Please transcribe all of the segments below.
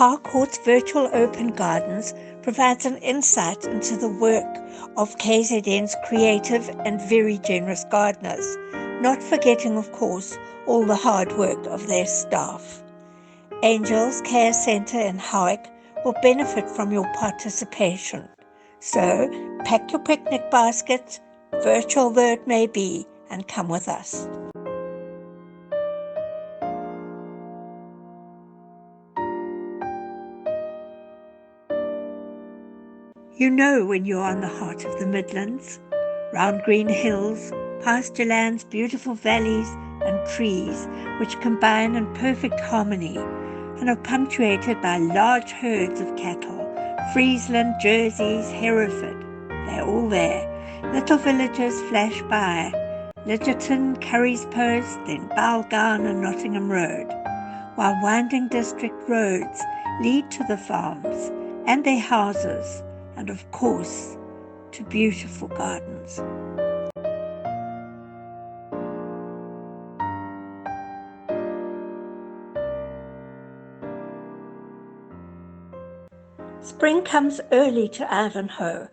Harcourts Virtual Open Gardens provides an insight into the work of KZN's creative and very generous gardeners, not forgetting, of course, all the hard work of their staff. Angels Care Centre in Howick will benefit from your participation. So, pack your picnic basket, virtual though it may be, and come with us. You know when you're on the heart of the Midlands, round green hills, pasture lands, beautiful valleys and trees which combine in perfect harmony and are punctuated by large herds of cattle, Friesland, Jerseys, Hereford, they're all there. Little villages flash by, Lidgerton, Curry's Post, then Balgown and Nottingham Road, while winding district roads lead to the farms and their houses, and of course, to beautiful gardens. Spring comes early to Ivanhoe,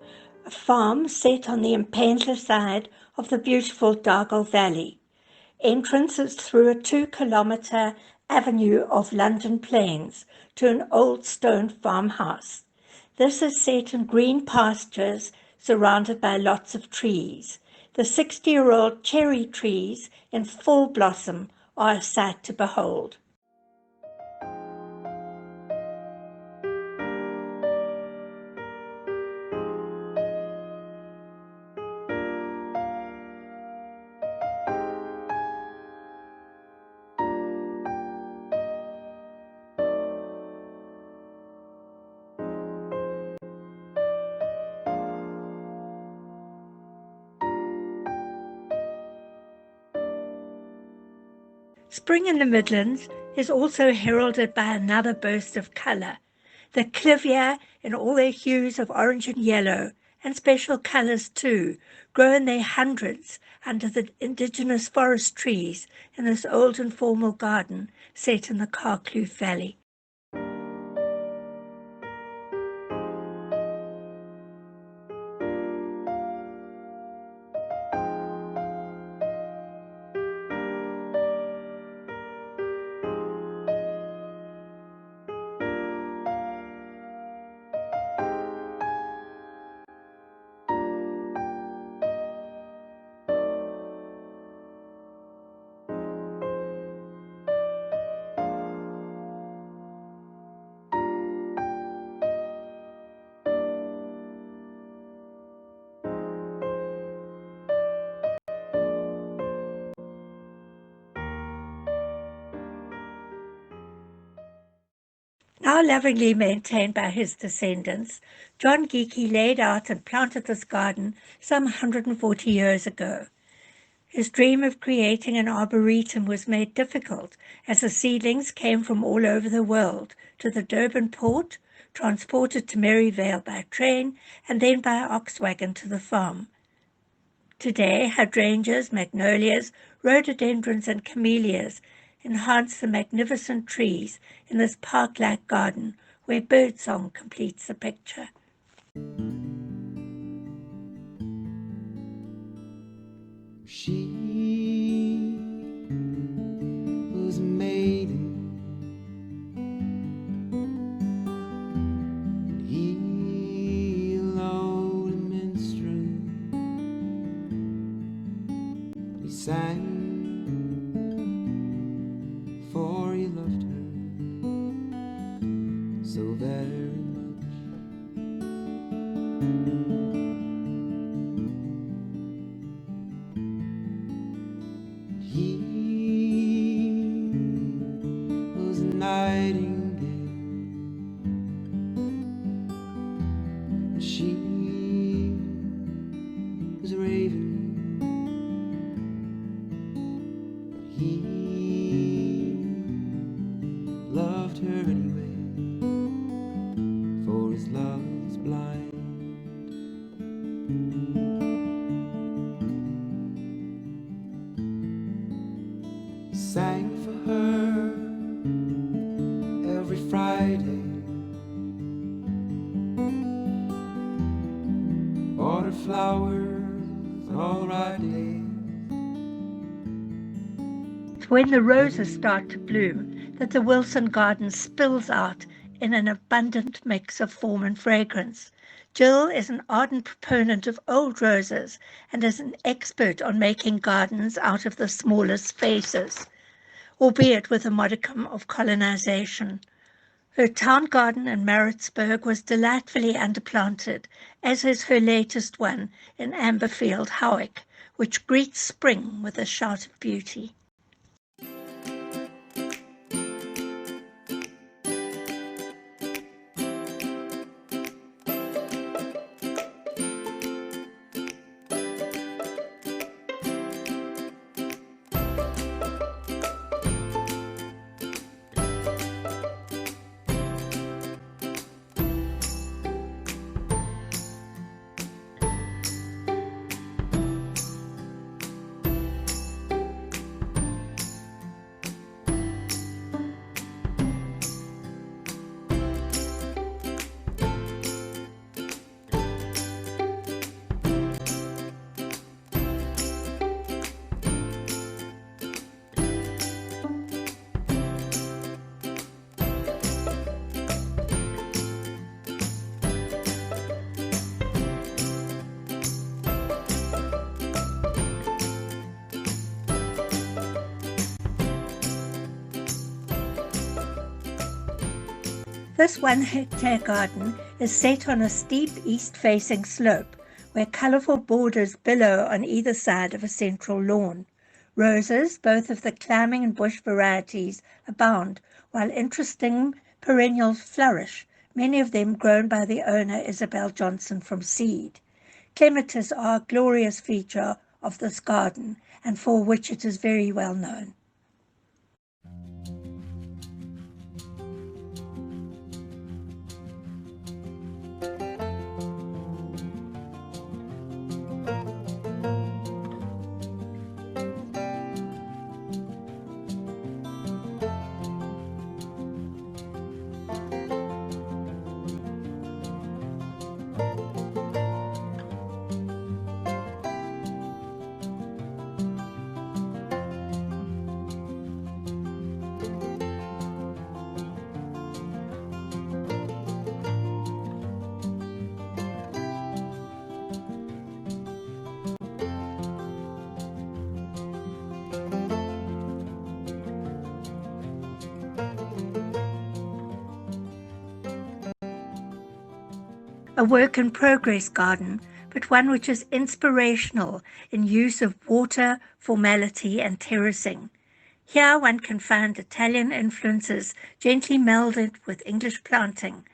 a farm set on the Mpendle side of the beautiful Dargle Valley. Entrance is through a 2-kilometre avenue of London plains to an old stone farmhouse. This is set in green pastures surrounded by lots of trees. The 60-year-old cherry trees in full blossom are a sight to behold. Spring in the Midlands is also heralded by another burst of colour. The clivia, in all their hues of orange and yellow, and special colours too, grow in their hundreds under the indigenous forest trees in this old and formal garden set in the Kharklov Valley. Now lovingly maintained by his descendants, John Geekie laid out and planted this garden some 140 years ago. His dream of creating an arboretum was made difficult as the seedlings came from all over the world to the Durban port, transported to Maryvale by train and then by ox wagon to the farm. Today, hydrangeas, magnolias, rhododendrons and camellias enhance the magnificent trees in this park-like garden where birdsong completes the picture. She was a maiden, and he a lone minstrel. He sang, for he loved her so very much. He was a nightingale, and she was a raven. He loved her anyway, for his love was blind. He sang for her every Friday, flowers on all right days. It's when the roses start to bloom that the Wilson Garden spills out in an abundant mix of form and fragrance. Jill is an ardent proponent of old roses and is an expert on making gardens out of the smallest spaces, albeit with a modicum of colonization. Her town garden in Maritzburg was delightfully underplanted, as is her latest one in Amberfield, Howick, which greets spring with a shout of beauty. This 1-hectare garden is set on a steep east-facing slope where colourful borders billow on either side of a central lawn. Roses, both of the climbing and bush varieties, abound, while interesting perennials flourish, many of them grown by the owner Isabel Johnson from seed. Clematis are a glorious feature of this garden, and for which it is very well known. A work-in-progress garden, but one which is inspirational in use of water, formality, and terracing. Here one can find Italian influences gently melded with English planting.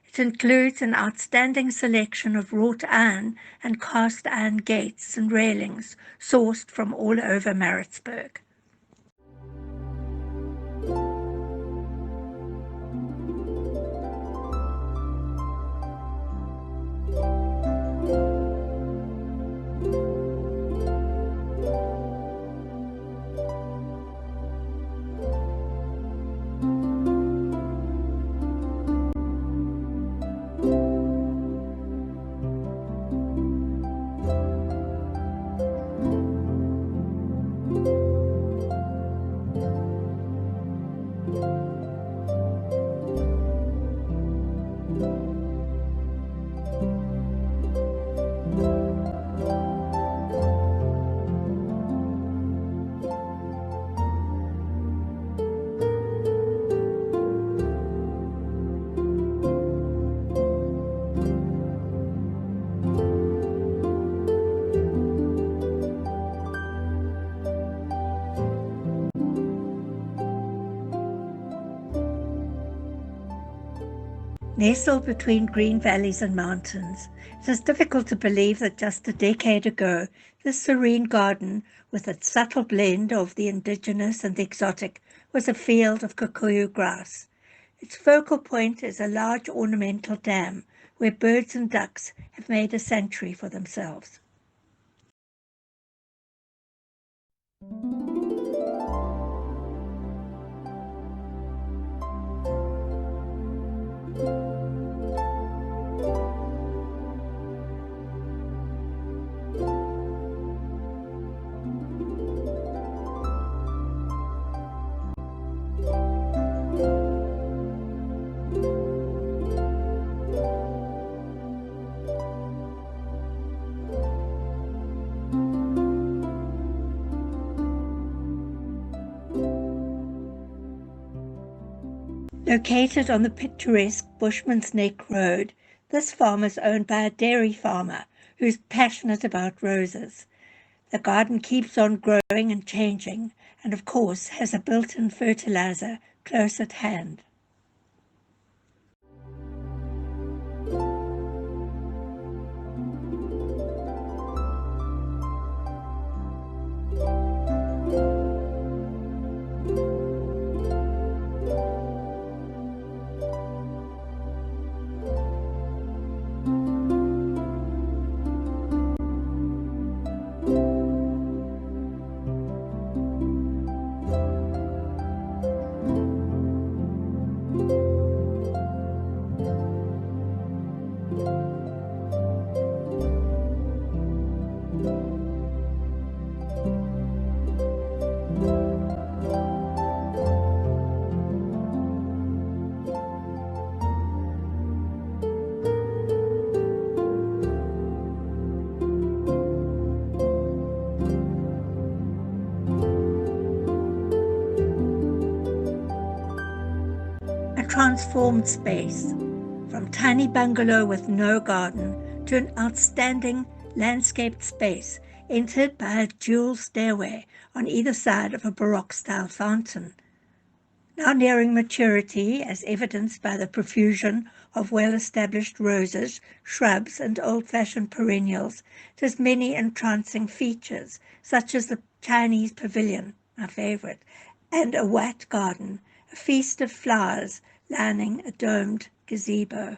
It includes an outstanding selection of wrought iron and cast iron gates and railings sourced from all over Maritzburg. Nestled between green valleys and mountains, it is difficult to believe that just a decade ago, this serene garden, with its subtle blend of the indigenous and the exotic, was a field of kikuyu grass. Its focal point is a large ornamental dam, where birds and ducks have made a sanctuary for themselves. Located on the picturesque Bushman's Neck Road, this farm is owned by a dairy farmer who's passionate about roses. The garden keeps on growing and changing, and of course has a built-in fertilizer close at hand. Transformed space, from tiny bungalow with no garden to an outstanding landscaped space entered by a dual stairway on either side of a Baroque-style fountain. Now nearing maturity, as evidenced by the profusion of well-established roses, shrubs, and old-fashioned perennials, it has many entrancing features, such as the Chinese pavilion, my favorite, and a white garden, a feast of flowers lining a domed gazebo.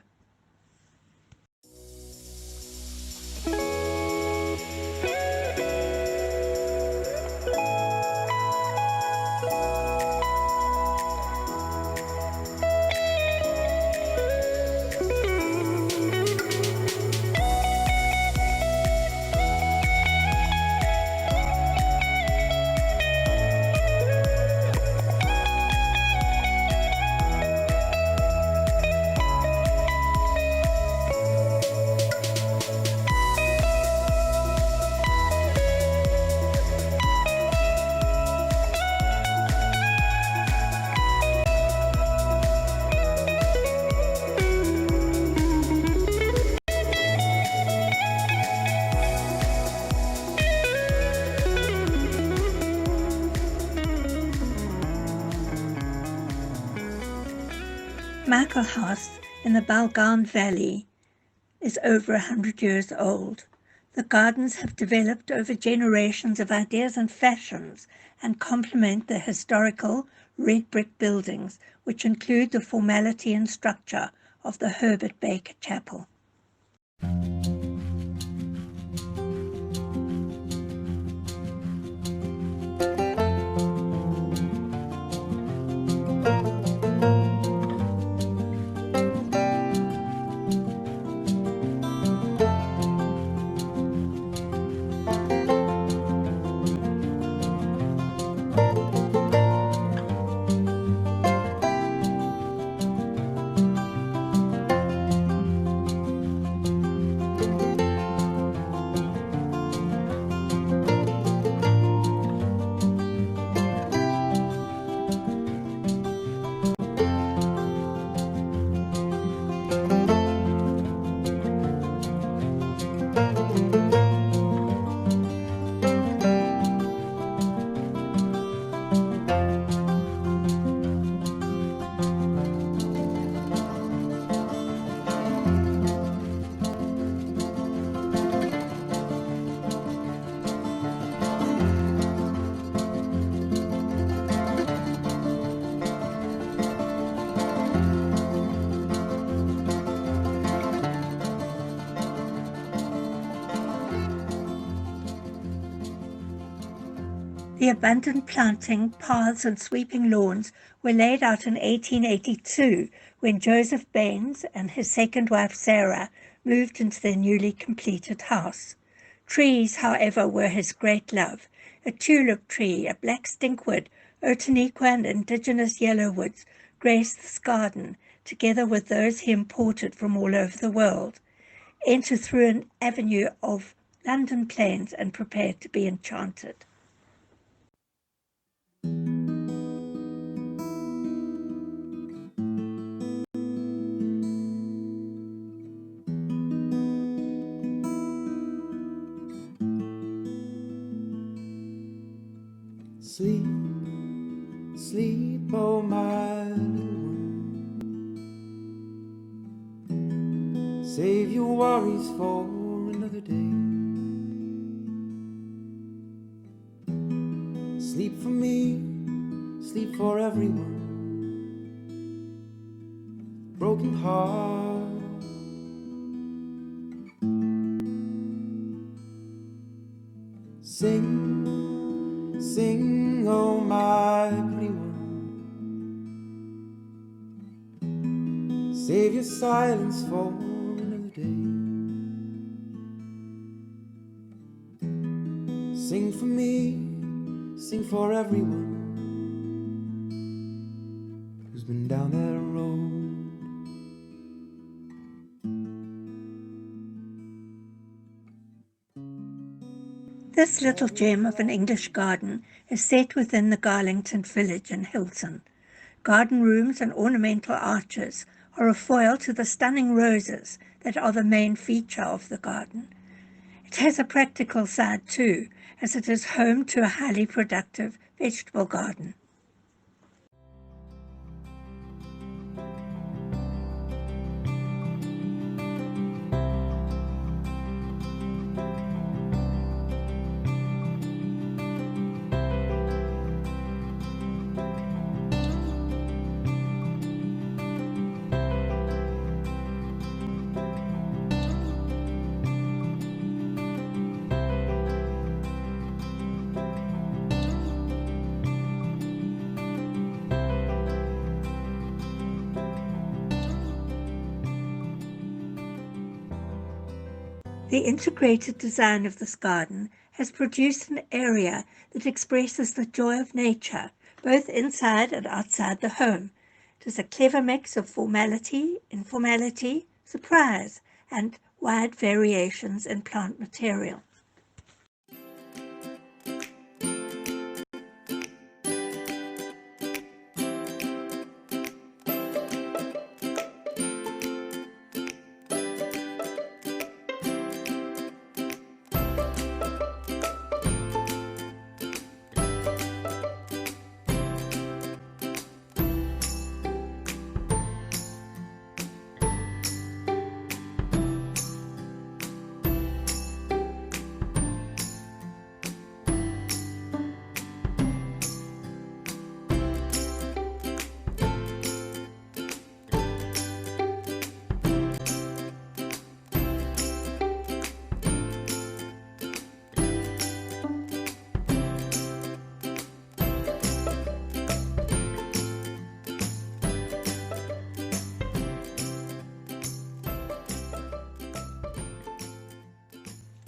Mackelhouse in the Balgan Valley is over 100 years old. The gardens have developed over generations of ideas and fashions and complement the historical red brick buildings, which include the formality and structure of the Herbert Baker Chapel. The abundant planting, paths and sweeping lawns were laid out in 1882 when Joseph Baines and his second wife Sarah moved into their newly completed house. Trees, however, were his great love. A tulip tree, a black stinkwood, Otaniqua and indigenous yellowwoods graced this garden, together with those he imported from all over the world. Enter through an avenue of London planes and prepare to be enchanted. Sleep, sleep, oh my little one. Save your worries for another day. Sleep for me, sleep for everyone. Broken heart. Sing, sing, oh my pretty one. Save your silence for another day. Sing for me, sing for everyone who's been down that road. This little gem of an English garden is set within the Garlington village in Hilton. Garden rooms and ornamental arches are a foil to the stunning roses that are the main feature of the garden. It has a practical side too, as it is home to a highly productive vegetable garden. The integrated design of this garden has produced an area that expresses the joy of nature, both inside and outside the home. It is a clever mix of formality, informality, surprise, and wide variations in plant material.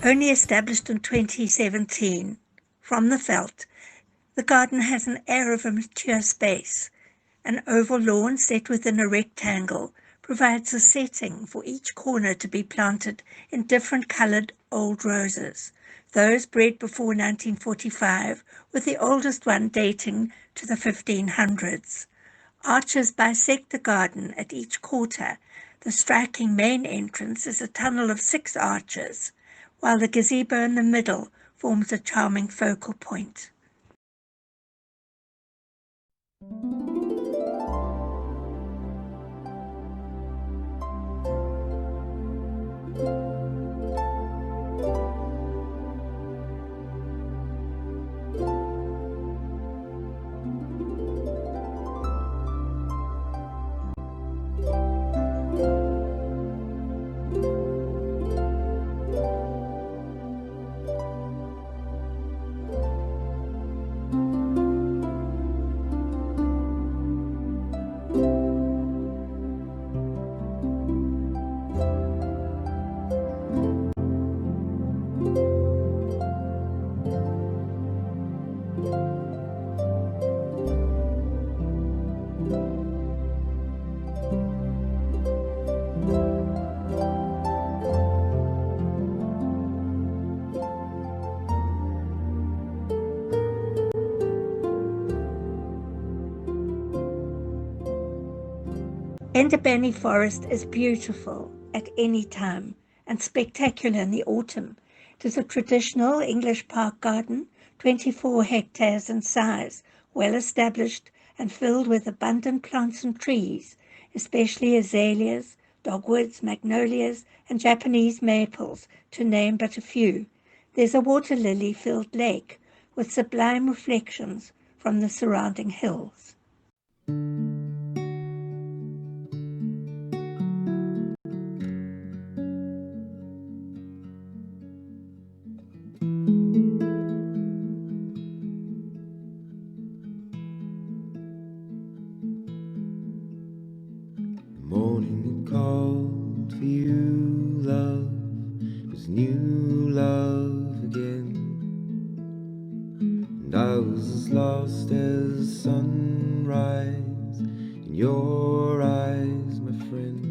Only established in 2017, from the veldt, the garden has an air of a mature space. An oval lawn set within a rectangle provides a setting for each corner to be planted in different coloured old roses, those bred before 1945, with the oldest one dating to the 1500s. Arches bisect the garden at each quarter. The striking main entrance is a tunnel of 6 arches, while the gazebo in the middle forms a charming focal point. Enderby Forest is beautiful at any time and spectacular in the autumn. It is a traditional English park garden, 24 hectares in size, well established and filled with abundant plants and trees, especially azaleas, dogwoods, magnolias, and Japanese maples, to name but a few. There's a water lily-filled lake with sublime reflections from the surrounding hills. Morning called for you, love, was new love again. And I was as lost as sunrise in your eyes, my friend.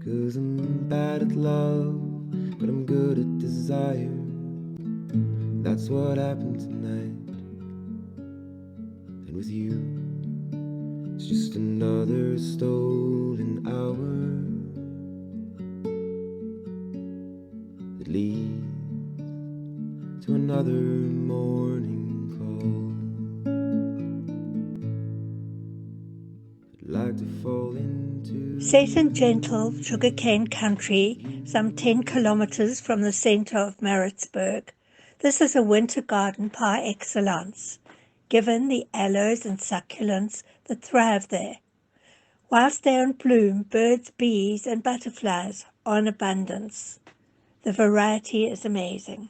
'Cause I'm bad at love, but I'm good at desire. That's what happened tonight. And with you, it's just another stolen hour that leads to another morning call. I'd like to fall into Set in gentle sugarcane country, some 10 kilometers from the center of Maritzburg, this is a winter garden par excellence, given the aloes and succulents that thrive there. Whilst they're in bloom, birds, bees, and butterflies are in abundance. The variety is amazing.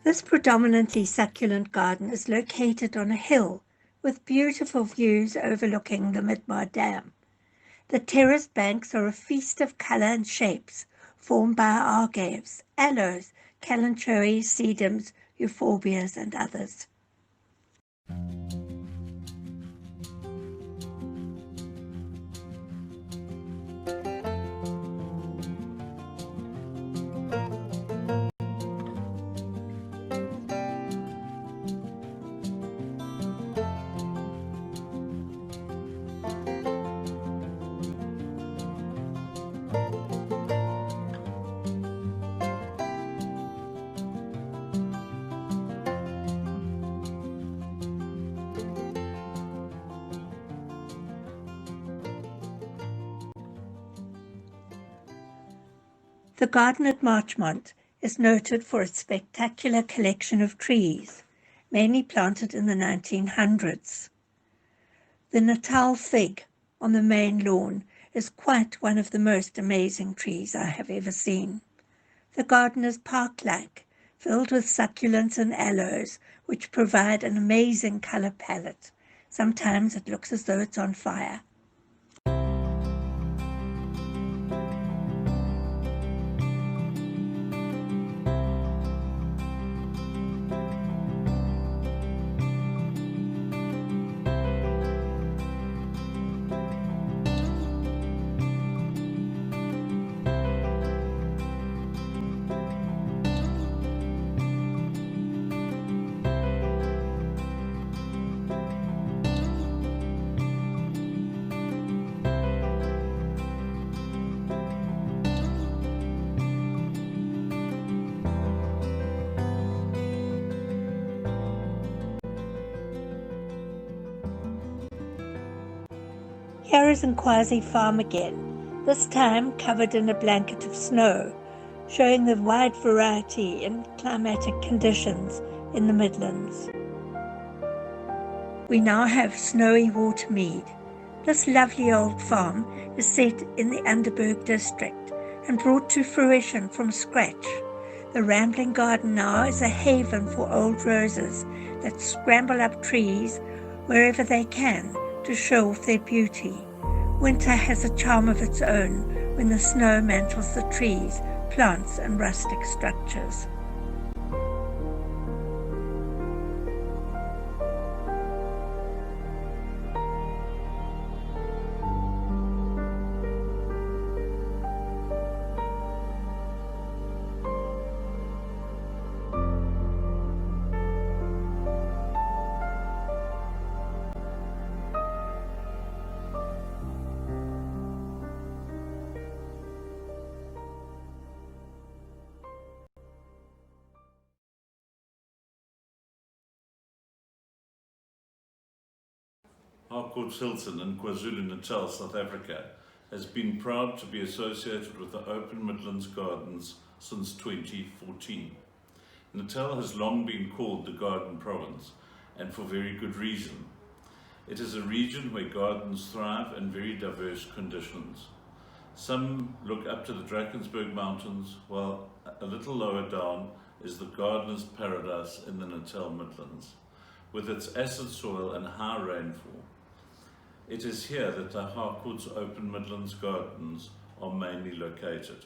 This predominantly succulent garden is located on a hill with beautiful views overlooking the Midmar Dam. The terraced banks are a feast of colour and shapes formed by argaves, aloes, kalanchoes, sedums, euphorbias, and others. The garden at Marchmont is noted for its spectacular collection of trees, mainly planted in the 1900s. The Natal fig on the main lawn is quite one of the most amazing trees I have ever seen. The garden is park-like, filled with succulents and aloes, which provide an amazing colour palette. Sometimes it looks as though it's on fire. Here is Amberfield Farm again, this time covered in a blanket of snow, showing the wide variety in climatic conditions in the Midlands. We now have snowy water mead. This lovely old farm is set in the Underberg district and brought to fruition from scratch. The rambling garden now is a haven for old roses that scramble up trees wherever they can to show off their beauty. Winter has a charm of its own when the snow mantles the trees, plants, and rustic structures. Harcourts Hilton in KwaZulu-Natal, South Africa, has been proud to be associated with the Open Midlands Gardens since 2014. Natal has long been called the Garden Province, and for very good reason. It is a region where gardens thrive in very diverse conditions. Some look up to the Drakensberg Mountains, while a little lower down is the gardener's paradise in the Natal Midlands, with its acid soil and high rainfall. It is here that the Harcourts Open Midlands Gardens are mainly located,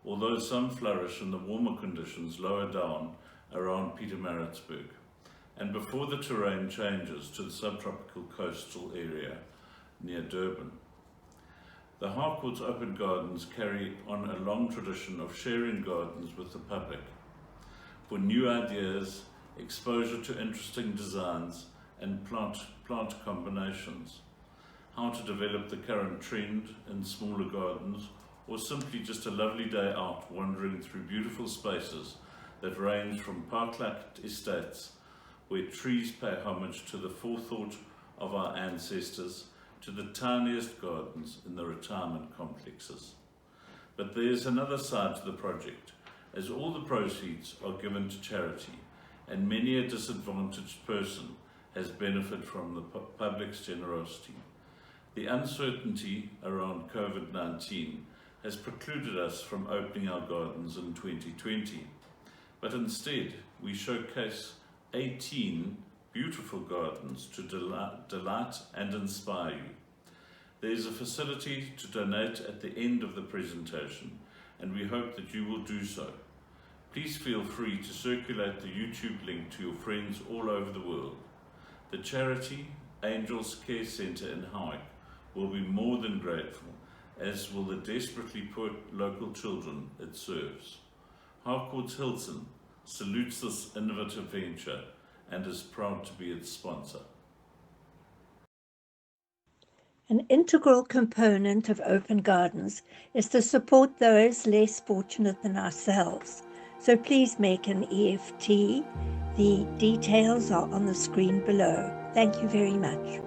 although some flourish in the warmer conditions lower down around Pietermaritzburg, and before the terrain changes to the subtropical coastal area near Durban. The Harcourts Open Gardens carry on a long tradition of sharing gardens with the public for new ideas, exposure to interesting designs and plant combinations, how to develop the current trend in smaller gardens, or simply just a lovely day out wandering through beautiful spaces that range from park-like estates where trees pay homage to the forethought of our ancestors to the tiniest gardens in the retirement complexes. But there's another side to the project, as all the proceeds are given to charity, and many a disadvantaged person has benefited from the public's generosity. The uncertainty around COVID-19 has precluded us from opening our gardens in 2020, but instead we showcase 18 beautiful gardens to delight and inspire you. There is a facility to donate at the end of the presentation, and we hope that you will do so. Please feel free to circulate the YouTube link to your friends all over the world. The charity Angels Care Centre in Howick will be more than grateful, as will the desperately poor local children it serves. Harcourts Hilton salutes this innovative venture and is proud to be its sponsor. An integral component of open gardens is to support those less fortunate than ourselves. So please make an EFT. The details are on the screen below. Thank you very much.